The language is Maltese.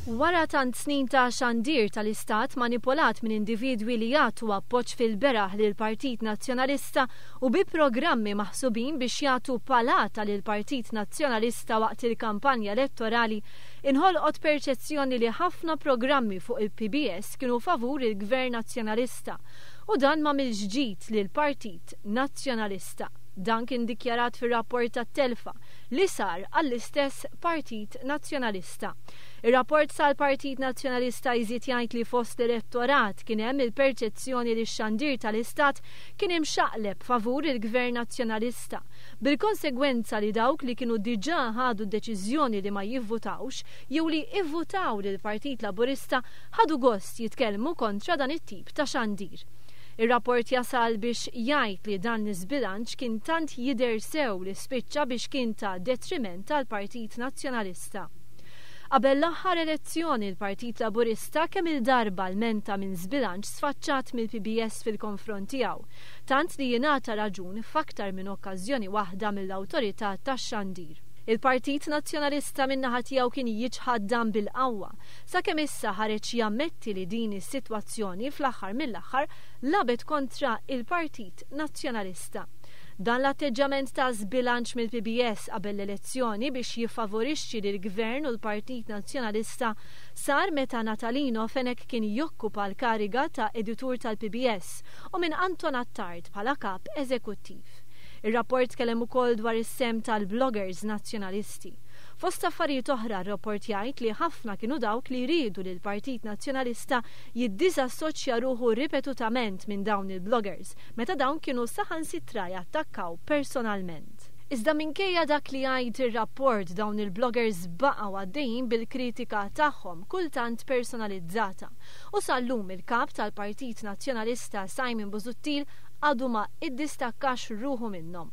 Wara tant snin ta' xandir tal-Istat manipolat minn individwi li jagħtu appoġġ fil-beraħ lil Partit Nazzjonalista u bi programmi maħsubin biex jagħtu palata lil Partit Nazzjonalista waqt il-kampanja elettorali, inħolqot perċezzjoni li ħafna programmi fuq il-PBS kienu favur il-Gvern Nazzjonalista u dan ma mill-ġdid lil Partit Nazzjonalista. Dan kien dikjarat fir-rapport tat-telfa li sar għall-istess Partit Nazzjonalista. Ir-rapport tal-Partit Nazzjonalista jżid jgħid li fost l-elettorat kien hemm il-perċezzjoni li x-xandir tal-Istat kien imxaqleb favur il-Gvern Nazzjonalista, bil-konsegwenza li dawk li kienu diġà ħadu d-deċiżjoni li ma jivvutawx jew li ivvutaw lil Partit Laburista ħadu gost jitkellmu kontra dan it-tip ta' xandir. Ir-rapport jasal biex jgħid li dan l-iżbilanċ kien tant jidher sew li spiċċa biex kien ta' detriment tal-Partit Nazzjonalista. Qabel l-aħħar elezzjoni l-Partit Laburista kemm il-darba l-menta minn żbilanċ sfaċċat mill-PBS fil-konfront tiegħu, tant li jingħata raġun f'aktar minn okkażjoni waħda mill-awtorità tax-xandir. Il-Partit Nazzjonalista min-naħa tiegħu kien jiġħad dan bil-qawwa, sakemm issa ħareġ jammetti li din is-sitwazzjoni fl-aħħar mill-aħħar labet kontra il-Partit Nazzjonalista. Dan l-atteġġament ta' żbilanċ mill-PBS qabel l-elezzjoni biex jiffavorixxi lill-Gvern u l-Partit Nazzjonalista sar meta Natalino Fenek kien jokkupa l-kariga ta' editur tal-PBS u minn Anton Attard bħala kap eżekuttiv. Ir-rapport kellem ukoll dwar is-sem tal-bloggers nazzjonalisti. Fost affarijiet oħra r-rapport jgħid li ħafna kienu dawk li jridu li l-Partit Nazzjonalista jiddisassoċja ruħu ripetutament minn dawn il-bloggers, meta dawn kienu saħansitra jattakkaw personalment. Iżda minkejja dak li jgħid ir-rapport dawn il-bloggers baqgħu għaddejjin bil-kritika tagħhom kultant personalizzata u sallum il-kap tal-Partit Nazzjonalista Simon Busuttil għadu ma iddistakkax ruħu minnhom.